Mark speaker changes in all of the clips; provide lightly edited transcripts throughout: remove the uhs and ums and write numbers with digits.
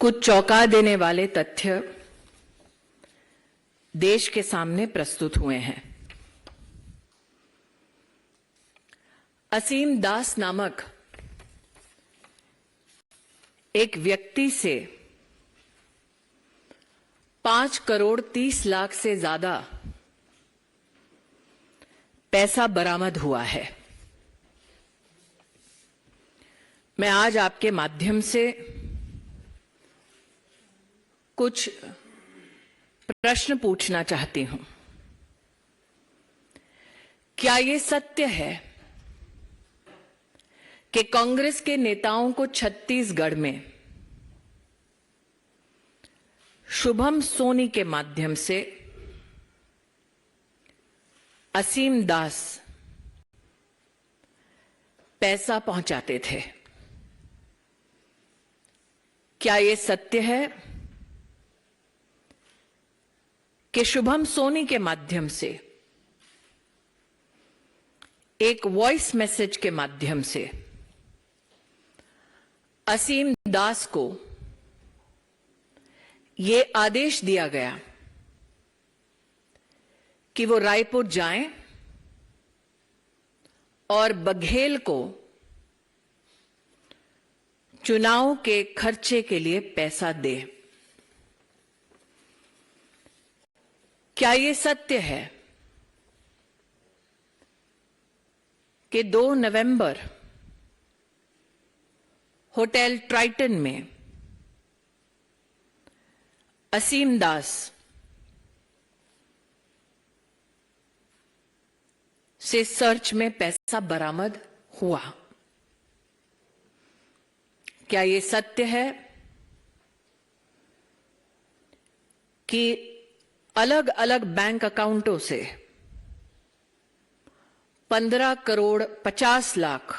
Speaker 1: कुछ चौंका देने वाले तथ्य देश के सामने प्रस्तुत हुए हैं। असीम दास नामक एक व्यक्ति से 5 करोड़ 30 लाख से ज्यादा पैसा बरामद हुआ है। मैं आज आपके माध्यम से कुछ प्रश्न पूछना चाहती हूं। क्या ये सत्य है कि कांग्रेस के नेताओं को छत्तीसगढ़ में शुभम सोनी के माध्यम से असीम दास पैसा पहुंचाते थे? क्या यह सत्य है कि शुभम सोनी के माध्यम से एक वॉइस मैसेज के माध्यम से असीम दास को यह आदेश दिया गया कि वो रायपुर जाएं और बघेल को चुनाव के खर्चे के लिए पैसा दे? क्या यह सत्य है कि 2 नवंबर होटल ट्राइटन में असीम दास से सर्च में पैसा बरामद हुआ? क्या यह सत्य है कि अलग अलग बैंक अकाउंटों से 15 crore 50 lakh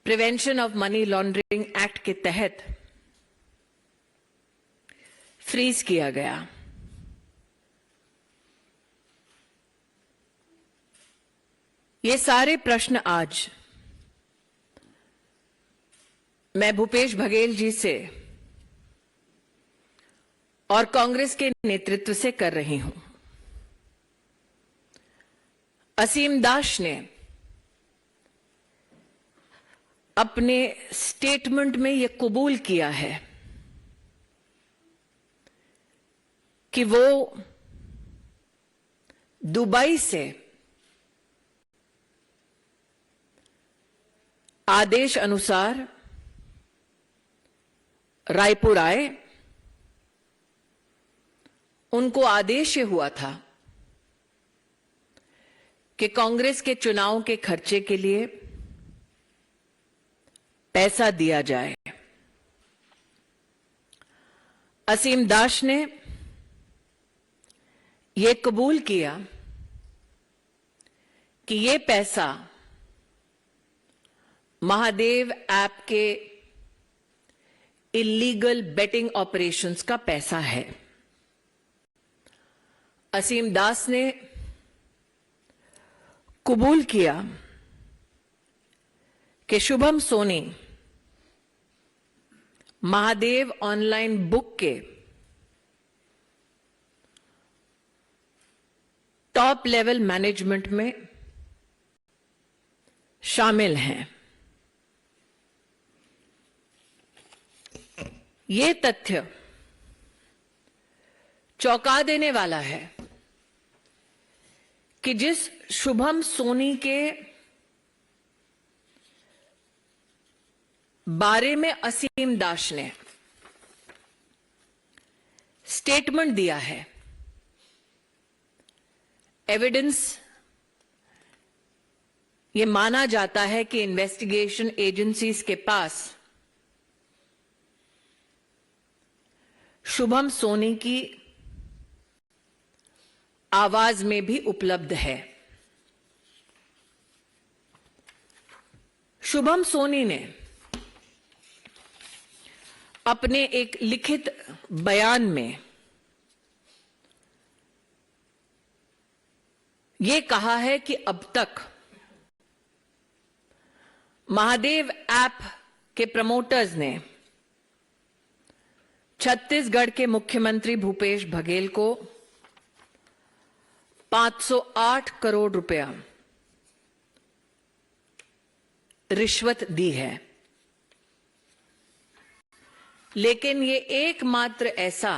Speaker 1: prevention of money laundering act के तहत फ्रीज किया गया? ये सारे प्रश्न आज मैं भूपेश बघेल जी से और कांग्रेस के नेतृत्व से कर रही हूं। असीम दास ने अपने स्टेटमेंट में यह कबूल किया है कि वो दुबई से आदेश अनुसार रायपुर आए। उनको आदेश ये हुआ था कि कांग्रेस के चुनाव के खर्चे के लिए पैसा दिया जाए। असीम दास ने यह कबूल किया कि यह पैसा महादेव ऐप के इलीगल बेटिंग ऑपरेशंस का पैसा है। असीम दास ने कबूल किया कि शुभम सोनी महादेव ऑनलाइन बुक के टॉप लेवल मैनेजमेंट में शामिल हैं। यह तथ्य चौंका देने वाला है कि जिस शुभम सोनी के बारे में असीम दास ने स्टेटमेंट दिया है, एविडेंस यह माना जाता है कि इन्वेस्टिगेशन एजेंसीज के पास शुभम सोनी की आवाज में भी उपलब्ध है। शुभम सोनी ने अपने एक लिखित बयान में यह कहा है कि अब तक महादेव ऐप के प्रमोटर्स ने छत्तीसगढ़ के मुख्यमंत्री भूपेश बघेल को 508 करोड़ रुपया रिश्वत दी है। लेकिन ये एकमात्र ऐसा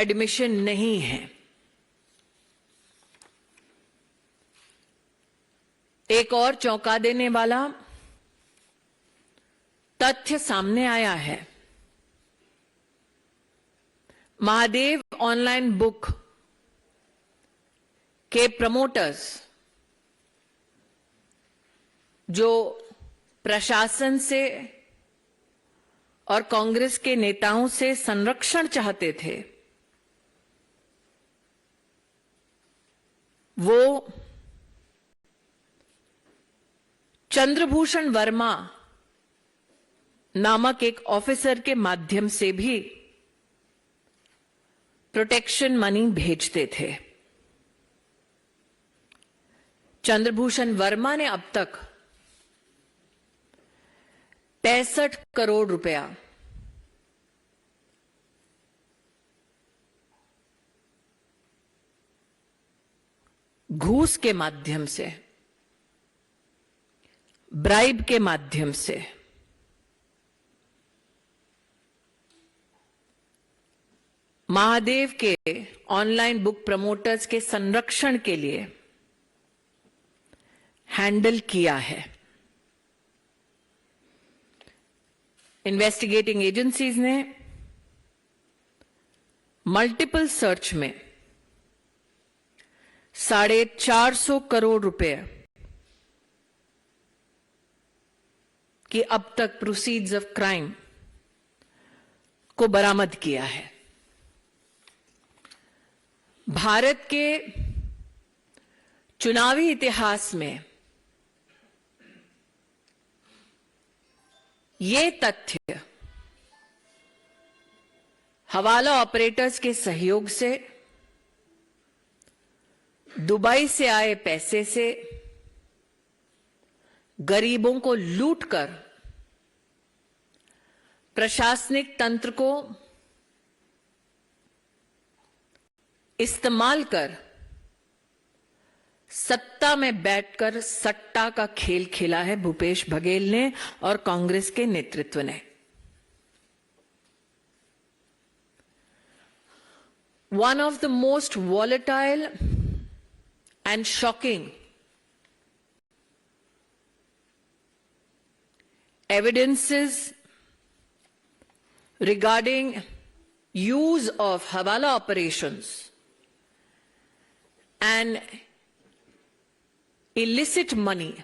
Speaker 1: एडमिशन नहीं है। एक और चौंका देने वाला तथ्य सामने आया है। महादेव ऑनलाइन बुक के प्रमोटर्स जो प्रशासन से और कांग्रेस के नेताओं से संरक्षण चाहते थे, वो चंद्रभूषण वर्मा नामक एक ऑफिसर के माध्यम से भी प्रोटेक्शन मनी भेजते थे। चंद्रभूषण वर्मा ने अब तक 65 करोड़ रुपया घूस के माध्यम से, ब्राइब के माध्यम से महादेव के ऑनलाइन बुक प्रमोटर्स के संरक्षण के लिए हैंडल किया है। इन्वेस्टिगेटिंग एजेंसीज ने मल्टीपल सर्च में 450 करोड़ रुपए की अब तक प्रोसीड्स ऑफ क्राइम को बरामद किया है। भारत के चुनावी इतिहास में ये तथ्य हवाला ऑपरेटर्स के सहयोग से, दुबई से आए पैसे से गरीबों को लूटकर प्रशासनिक तंत्र को इस्तेमाल कर सत्ता में बैठकर सट्टा का खेल खेला है भूपेश बघेल ने और कांग्रेस के नेतृत्व ने। One of the most volatile and shocking evidences regarding use of Hawala operations and illicit money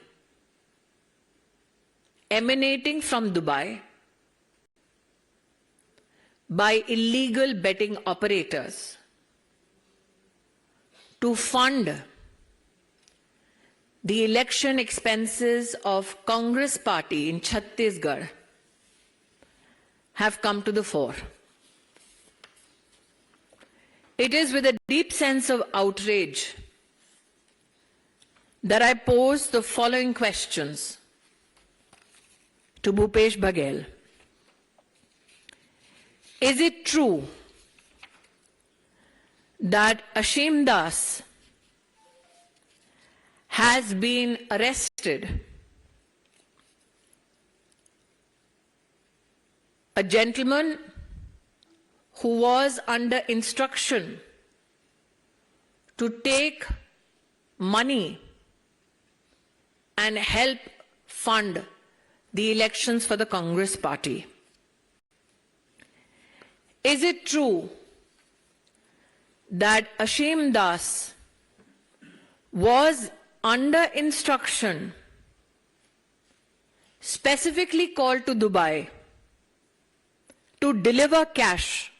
Speaker 1: emanating from Dubai by illegal betting operators to fund the election expenses of Congress party in Chhattisgarh have come to the fore. It is with a deep sense of outrage that I pose the following questions to Bhupesh Baghel. Is it true that Ashim Das has been arrested? A gentleman who was under instruction to take money and help fund the elections for the Congress party. Is it true that Ashim Das was under instruction, specifically called to Dubai, to deliver cash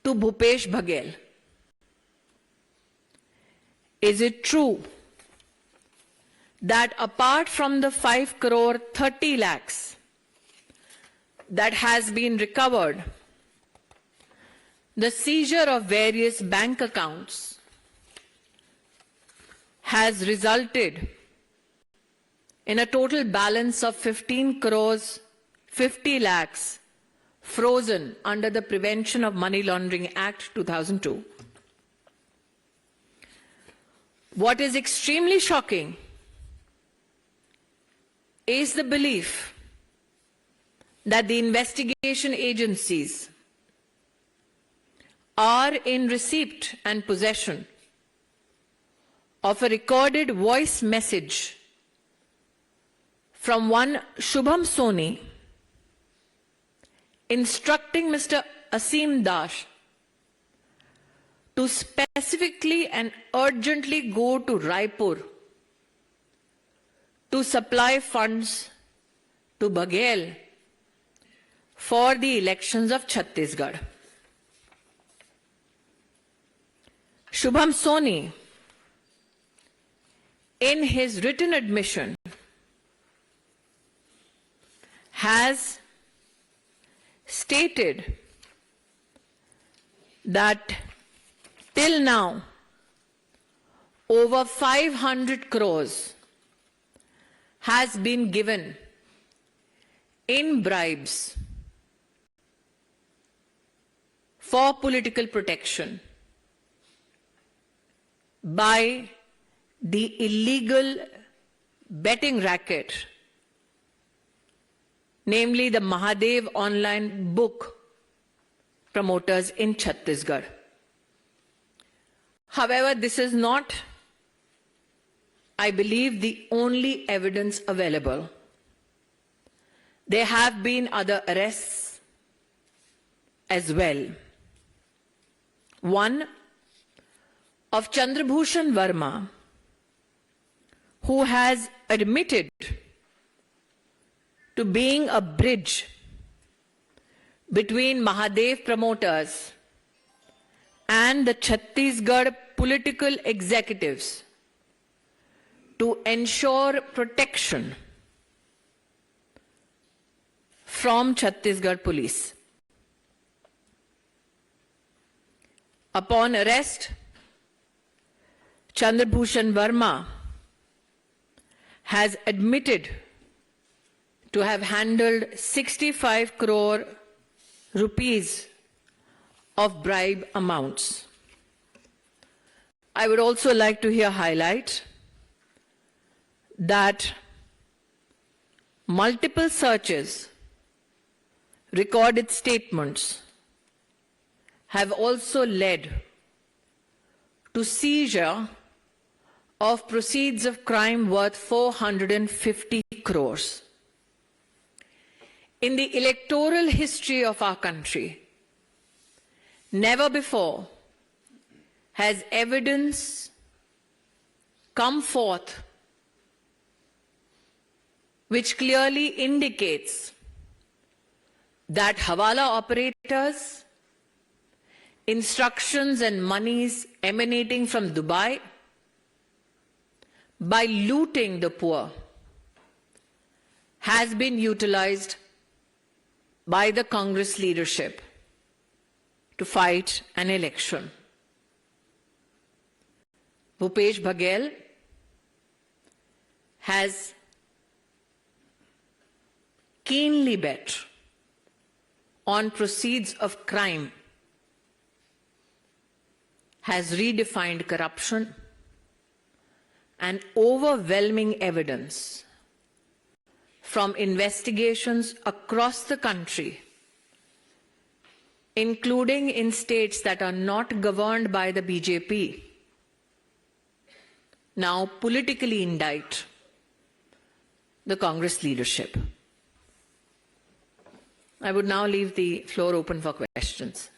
Speaker 1: to Bhupesh Baghel? Is it true that apart from the 5 crore 30 lakhs that has been recovered, the seizure of various bank accounts has resulted in a total balance of 15 crores 50 lakhs frozen under the Prevention of Money Laundering Act 2002. What is extremely shocking is the belief that the investigation agencies are in receipt and possession of a recorded voice message from one Shubham Soni instructing Mr. Asim Das to specifically and urgently go to Raipur to supply funds to Baghel for the elections of Chhattisgarh. Shubham Soni, in his written admission, has stated that till now, over 500 crores has been given in bribes for political protection by the illegal betting racket, namely the Mahadev online book promoters in Chhattisgarh. However, this is not, I believe, the only evidence available. There have been other arrests as well. One of Chandrabhushan Verma, who has admitted to being a bridge between Mahadev promoters and the Chhattisgarh political executives to ensure protection from Chhattisgarh police. Upon arrest, Chandrabhushan Verma has admitted to have handled 65 crore rupees of bribe amounts. I would also like to here highlight that multiple searches, recorded statements have also led to seizure of proceeds of crime worth 450 crores. In the electoral history of our country, never before has evidence come forth which clearly indicates that Hawala operators, instructions and monies emanating from Dubai, by looting the poor, has been utilized by the Congress leadership to fight an election. Bhupesh Baghel has keenly bet on proceeds of crime, has redefined corruption, and overwhelming evidence from investigations across the country, including in states that are not governed by the BJP, now politically indict the Congress leadership. I would now leave the floor open for questions.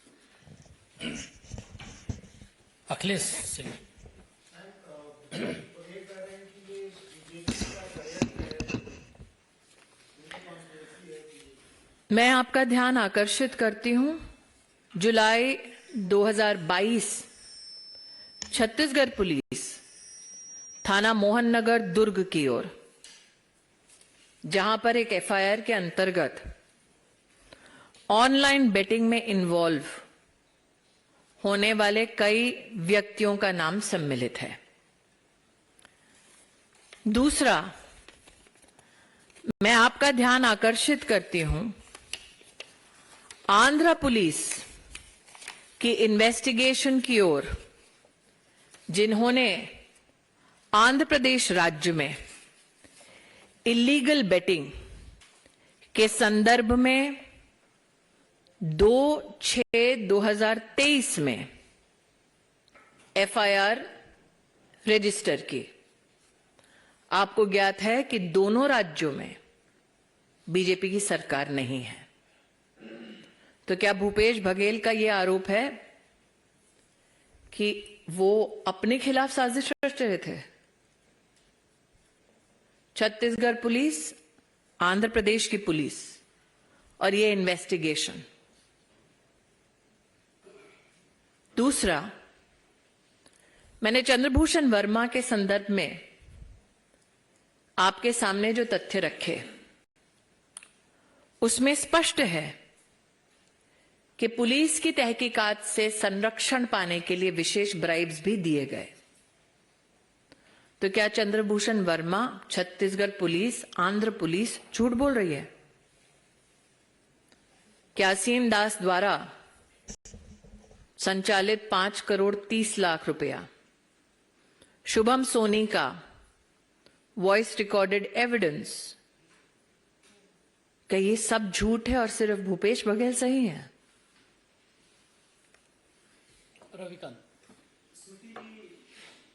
Speaker 2: Akhilesh Singh.
Speaker 1: मैं आपका ध्यान आकर्षित करती हूं, जुलाई 2022 Chhattisgarh police थाना मोहन नगर दुर्ग की ओर, जहां पर एक एफआईआर के अंतर्गत ऑनलाइन बेटिंग में इन्वॉल्व होने वाले कई व्यक्तियों का नाम सम्मिलित है। दूसरा, मैं आपका ध्यान आकर्षित करती हूं, आंध्र पुलिस की इन्वेस्टिगेशन की ओर जिन्होंने आंध्र प्रदेश राज्य में इलीगल बेटिंग के संदर्भ में 2/6/2023 में एफआईआर रजिस्टर की। आपको ज्ञात है कि दोनों राज्यों में बीजेपी की सरकार नहीं है। तो क्या भूपेश बघेल का यह आरोप है कि वो अपने खिलाफ साजिश रच रहे थे? छत्तीसगढ़ पुलिस, आंध्र प्रदेश की पुलिस और ये इन्वेस्टिगेशन। दूसरा, मैंने चंद्रभूषण वर्मा के संदर्भ में आपके सामने जो तथ्य रखे उसमें स्पष्ट है कि पुलिस की तहकीकात से संरक्षण पाने के लिए विशेष ब्राइब्स भी दिए गए। तो क्या चंद्रभूषण वर्मा, छत्तीसगढ़ पुलिस, आंध्र पुलिस झूठ बोल रही है? क्या असीम दास द्वारा संचालित 5,30,00,000 रुपया, शुभम सोनी का वॉइस रिकॉर्डेड एविडेंस, क्या ये सब झूठ है और सिर्फ भूपेश बघेल सही है?
Speaker 2: रविकांत।
Speaker 3: स्मृति जी,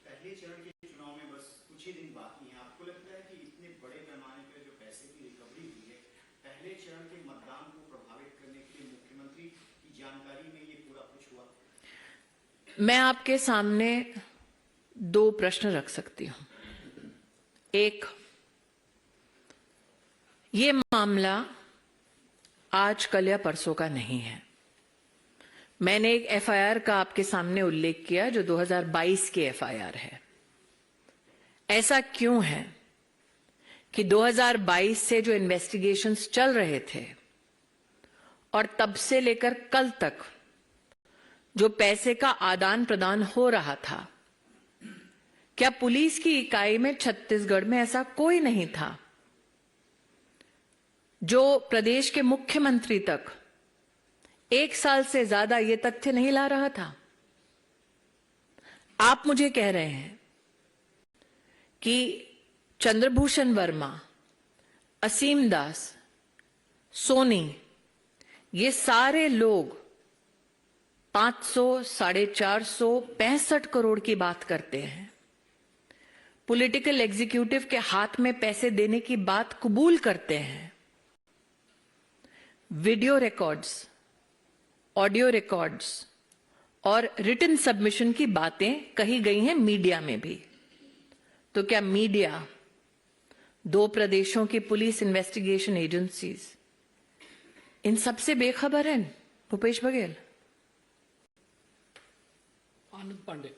Speaker 3: पहले चरण के चुनाव में बस कुछ ही दिन बाकी हैं। आपको लगता है कि इतने बड़े पैमाने पर जो पैसे की रिकवरी हुई है, पहले चरण के मतदान को प्रभावित करने के लिए मुख्यमंत्री की जानकारी में ये पूरा कुछ हुआ?
Speaker 1: मैं आपके सामने दो प्रश्न रख सकती हूं। एक, ये मामला आज कल या परसों का नहीं है। मैंने एक एफआईआर का आपके सामने उल्लेख किया जो 2022 की एफआईआर है। ऐसा क्यों है कि 2022 से जो इन्वेस्टिगेशंस चल रहे थे और तब से लेकर कल तक जो पैसे का आदान प्रदान हो रहा था, क्या पुलिस की इकाई में छत्तीसगढ़ में ऐसा कोई नहीं था जो प्रदेश के मुख्यमंत्री तक 1 साल से ज्यादा ये तथ्य नहीं ला रहा था? आप मुझे कह रहे हैं कि चंद्रभूषण वर्मा, असीम दास, सोनी, ये सारे लोग 500, 450, 65 करोड़ की बात करते हैं। पॉलिटिकल एग्जीक्यूटिव के हाथ में पैसे देने की बात कबूल करते हैं। वीडियो रिकॉर्ड्स, ऑडियो रिकॉर्ड्स और रिटन सबमिशन की बातें कही गई हैं मीडिया में भी। तो क्या मीडिया, 2 प्रदेशों की पुलिस इन्वेस्टिगेशन एजेंसीज इन सबसे बेखबर हैं? भूपेश बघेल।
Speaker 2: आनंद पांडे।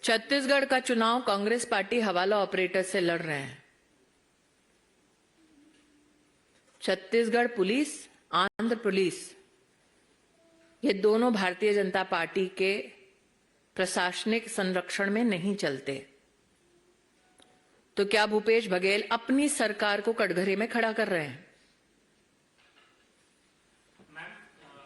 Speaker 1: छत्तीसगढ़ का चुनाव कांग्रेस पार्टी हवाला ऑपरेटर से लड़ रहे हैं। छत्तीसगढ़ पुलिस, आंध्र पुलिस, ये दोनों भारतीय जनता पार्टी के प्रशासनिक संरक्षण में नहीं चलते। तो क्या भूपेश बघेल अपनी सरकार को कटघरे में खड़ा कर रहे हैं?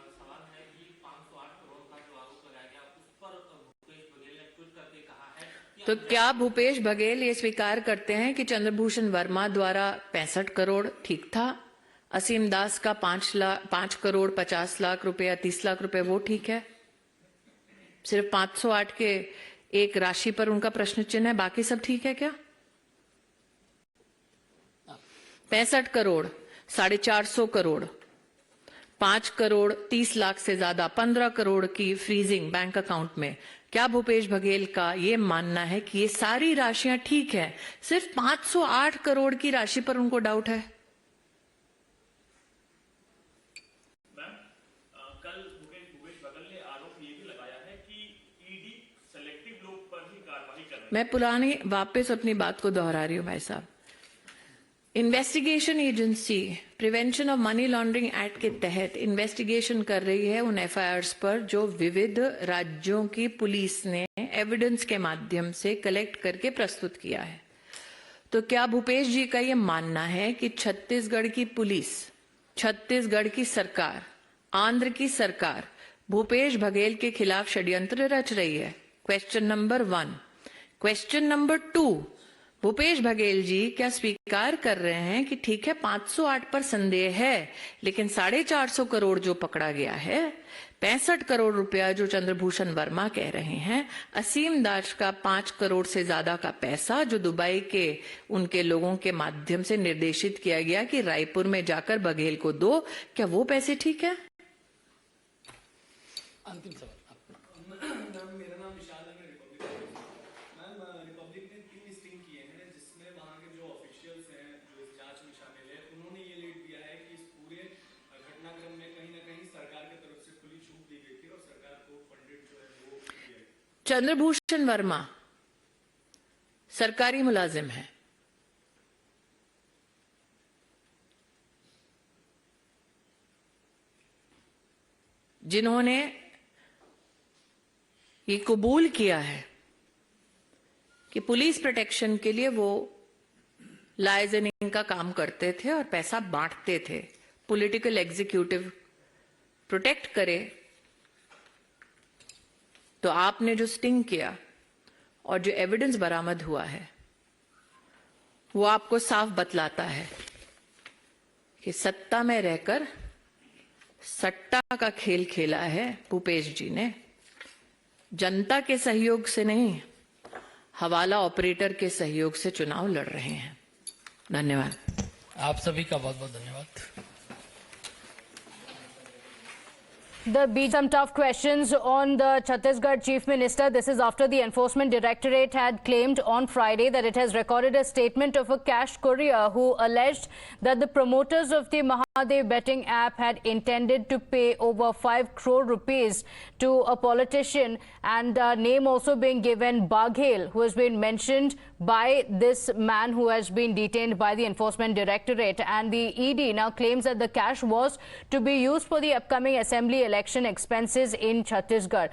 Speaker 4: सवाल है कि 508 करोड़ का जो आरोप लगाया गया उस पर भूपेश बघेल ने ट्वीट करके कहा है कि
Speaker 1: तो क्या भूपेश बघेल ये स्वीकार करते हैं कि चंद्रभूषण वर्मा द्वारा 65 करोड़ ठीक था, असीम दास का 5 करोड़ 50 लाख रुपया, 30 लाख रुपए वो ठीक है? सिर्फ 508 के एक राशि पर उनका प्रश्न चिन्ह है, बाकी सब ठीक है क्या? 65 करोड़, 450 करोड़, 5 करोड़ 30 लाख से ज्यादा, 15 करोड़ की फ्रीजिंग बैंक अकाउंट में। क्या भूपेश बघेल का ये मानना है कि ये सारी राशियां ठीक है, सिर्फ 508 करोड़ की राशि पर उनको डाउट है?
Speaker 4: कल भूपेश बघेल ने आरोप ये भी लगाया है कि ईडी सेलेक्टिव लोग पर ही कार्रवाई कर रही है।
Speaker 1: मैं पुरानी वापस अपनी बात को दोहरा रही हूं भाई साहब। Investigation agency prevention of money laundering act के तहत इन्वेस्टिगेशन कर रही है उन एफआईआर्स पर जो विविध राज्यों की पुलिस ने एविडेंस के माध्यम से कलेक्ट करके प्रस्तुत किया है। तो क्या भूपेश जी का ये मानना है कि छत्तीसगढ़ की पुलिस, छत्तीसगढ़ की सरकार, आंध्र की सरकार भूपेश बघेल के खिलाफ षड्यंत्र रच रही है? Question number 1। Question number 2, Bhupesh Baghel ji क्या स्वीकार कर रहे हैं कि ठीक है 508 पर संदेह है, लेकिन 450 करोड़ जो पकड़ा गया है, 65 करोड़ रुपया जो चंद्रभूषण वर्मा कह रहे हैं, असीम दास का 5 करोड़ से ज्यादा का पैसा जो दुबई के उनके लोगों के माध्यम से निर्देशित किया गया कि रायपुर में जाकर बघेल को दो, क्या वो पैसे ठीक है?
Speaker 2: अंतिम सवाल आपका।
Speaker 5: मैम, मेरा नाम विशाल है, मैं रिपब्लिक मैम रिपब्लिक ने 3 स्टिंग किए हैं जिसमें वहाँ के जो ऑफिशियल्स हैं जो इस जांच में शामिल है, उन्होंने ये लीड दिया है कि इस पूरे घटनाक्रम में कहीं ना कहीं सरकार की तरफ से खुली छूट दी गई थी और सरकार को फंडेड जो है वो दिया गया।
Speaker 1: चंद्रभूषण वर्मा सरकारी मुलाजिम है, जिन्होंने ये कबूल किया है कि पुलिस प्रोटेक्शन के लिए वो लाइजनिंग का काम करते थे और पैसा बांटते थे, पॉलिटिकल एग्जीक्यूटिव प्रोटेक्ट करे। तो आपने जो स्टिंग किया और जो एविडेंस बरामद हुआ है वो आपको साफ बतलाता है कि सत्ता में रहकर सट्टा का खेल खेला है भूपेश जी ने। जनता के सहयोग से नहीं, हवाला ऑपरेटर के सहयोग से चुनाव लड़ रहे हैं। धन्यवाद।
Speaker 2: आप सभी का बहुत बहुत धन्यवाद।
Speaker 6: Some tough questions on the Chhattisgarh Chief Minister. This is after the Enforcement Directorate had claimed on Friday that it has recorded a statement of a cash courier who alleged that the promoters of the Mahadev betting app had intended to pay over 5 crore rupees to a politician, and name also being given Baghel, who has been mentioned by this man who has been detained by the Enforcement Directorate. And the ED now claims that the cash was to be used for the upcoming assembly election expenses in Chhattisgarh.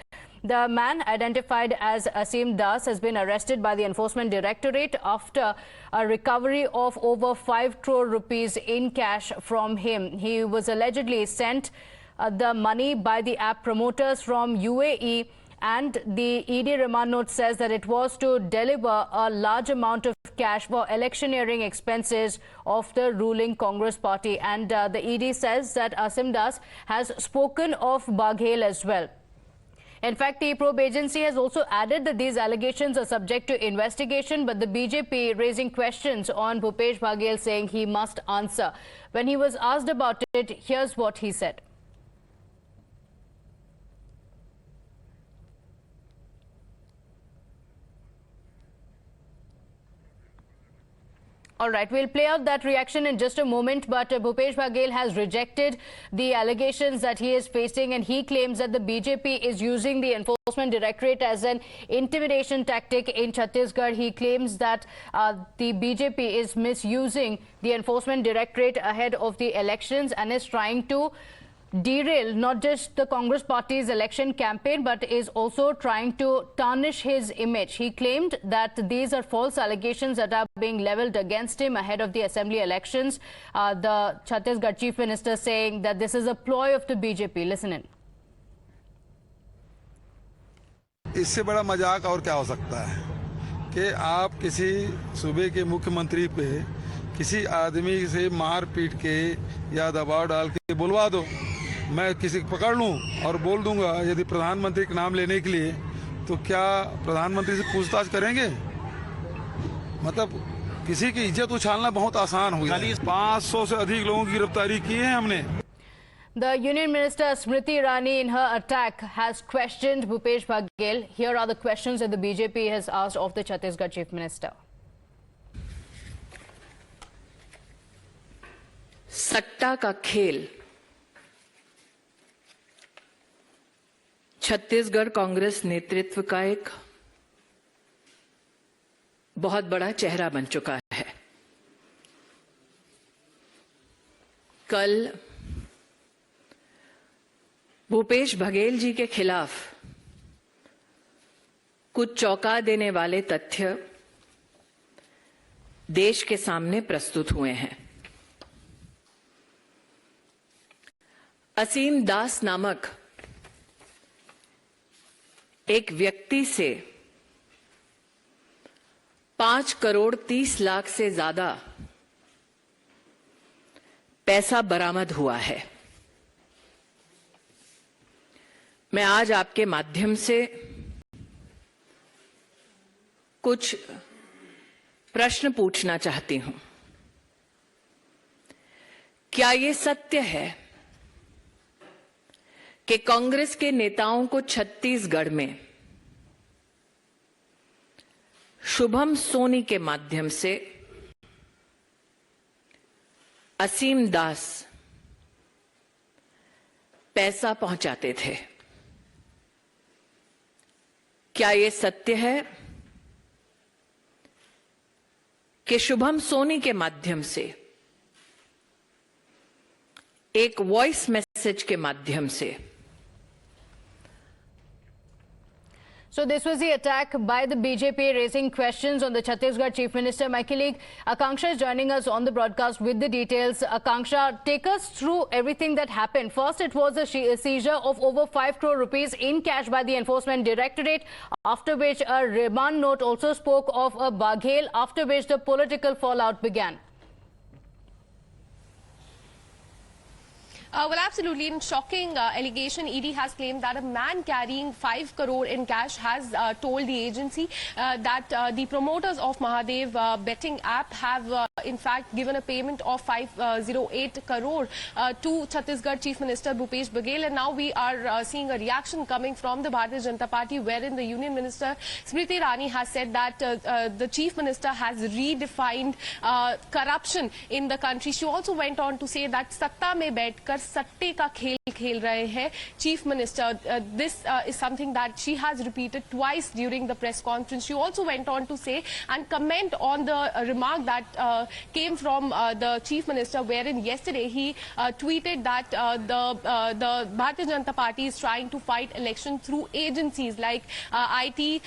Speaker 6: The man, identified as Asim Das, has been arrested by the Enforcement Directorate after a recovery of over 5 crore rupees in cash from him. He was allegedly sent the money by the app promoters from UAE, and the ED remand note says that it was to deliver a large amount of cash for electioneering expenses of the ruling Congress party. And the ED says that Asim Das has spoken of Baghel as well. In fact, the probe agency has also added that these allegations are subject to investigation, but the BJP raising questions on Bhupesh Baghel, saying he must answer. When he was asked about it, here's what he said. All right, we'll play out that reaction in just a moment, but Bhupesh Baghel has rejected the allegations that he is facing, and he claims that the BJP is using the Enforcement Directorate as an intimidation tactic in Chhattisgarh. He claims that the BJP is misusing the Enforcement Directorate ahead of the elections and is trying to derail not just the Congress party's election campaign, but is also trying to tarnish his image. He claimed that these are false allegations that are being leveled against him ahead of the assembly elections. The Chhattisgarh Chief Minister saying that this is a ploy of the BJP. Listen in.
Speaker 7: इससे बड़ा मजाक और क्या हो सकता है कि आप किसी सूबे के मुख्यमंत्री पे किसी आदमी से मार पीट के या दबाव डाल के बुलवा दो, मैं किसी को पकड़ लूं और बोल दूंगा यदि प्रधानमंत्री का नाम लेने के लिए, तो क्या प्रधानमंत्री से पूछताछ करेंगे? मतलब किसी की इज्जत उछालना बहुत आसान हो गया। 500 से अधिक लोगों की गिरफ्तारी की है हमने।
Speaker 6: The Union Minister Smriti Irani, in her attack, has questioned Bhupesh Baghel. Here are the questions that the BJP has asked of the Chhattisgarh Chief Minister.
Speaker 1: सट्टा का खेल छत्तीसगढ़ कांग्रेस नेतृत्व का एक बहुत बड़ा चेहरा बन चुका है। कल भूपेश बघेल जी के खिलाफ कुछ चौंका देने वाले तथ्य देश के सामने प्रस्तुत हुए हैं। असीम दास नामक एक व्यक्ति से 5 करोड़ 30 लाख से ज्यादा पैसा बरामद हुआ है। मैं आज आपके माध्यम से कुछ प्रश्न पूछना चाहती हूं। क्या ये सत्य है कि कांग्रेस के नेताओं को छत्तीसगढ़ में शुभम सोनी के माध्यम से असीम दास पैसा पहुंचाते थे? क्या यह सत्य है कि शुभम सोनी के माध्यम से एक वॉइस मैसेज के माध्यम से
Speaker 6: So this was the attack by the BJP raising questions on the Chhattisgarh Chief Minister. My colleague Akanksha is joining us on the broadcast with the details. Akanksha, take us through everything that happened. First, it was a seizure of over 5 crore rupees in cash by the Enforcement Directorate, after which a remand note also spoke of a Baghel, after which the political fallout began.
Speaker 8: Well, absolutely. In shocking allegation, ED has claimed that a man carrying 5 crore in cash has told the agency that the promoters of Mahadev betting app have in fact given a payment of 508 crore to Chhattisgarh Chief Minister Bhupesh Baghel. And now we are seeing a reaction coming from the Bharatiya Janata Party, wherein the Union Minister Smriti Irani has said that the Chief Minister has redefined corruption in the country. She also went on to say that satta mein baitkar सट्टे का खेल खेल रहे हैं chief minister. This is something that she has repeated twice during the press conference. She also went on to say and comment on the remark that came from the chief minister, wherein yesterday he tweeted that the Bharatiya Janata Party is trying to fight election through agencies like IT,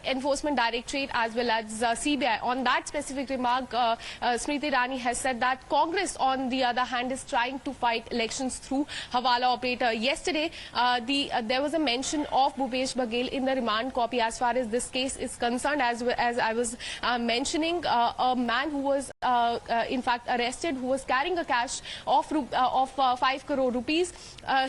Speaker 8: Enforcement Directorate as well as CBI. On that specific remark, Smriti Irani has said that Congress, on the other hand, is trying to fight elections through Hawala operator. Yesterday, there was a mention of Bhupesh Baghel in the remand copy as far as this case is concerned. As I was mentioning, a man who was in fact arrested, who was carrying a cash of 5 crore rupees.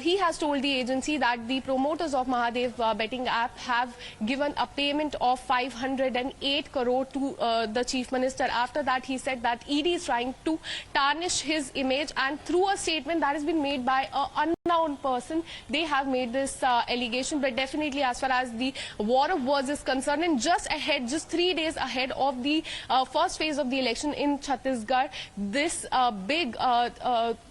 Speaker 8: He has told the agency that the promoters of Mahadev betting app have given a payment of 508 crore to the chief minister. After that, he said that ED is trying to tarnish his image, and through a statement that has been made by an unknown person, they have made this allegation. But definitely, as far as the war of words is concerned, and just 3 days ahead of the first phase of the election in Chhattisgarh, this big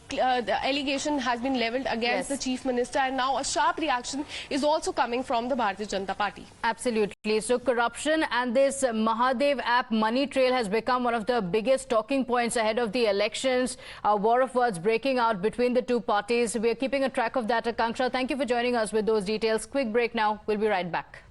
Speaker 8: the allegation has been leveled against the chief minister, and now a sharp reaction is also coming from the Bharatiya Janata Party.
Speaker 6: Absolutely. So corruption and this Mahadev app money trail has become one of the biggest talking points ahead of the elections. A war of words breaking out between the two parties. We are keeping a track of that. Akanksha, thank you for joining us with those details. Quick break now. We'll be right back.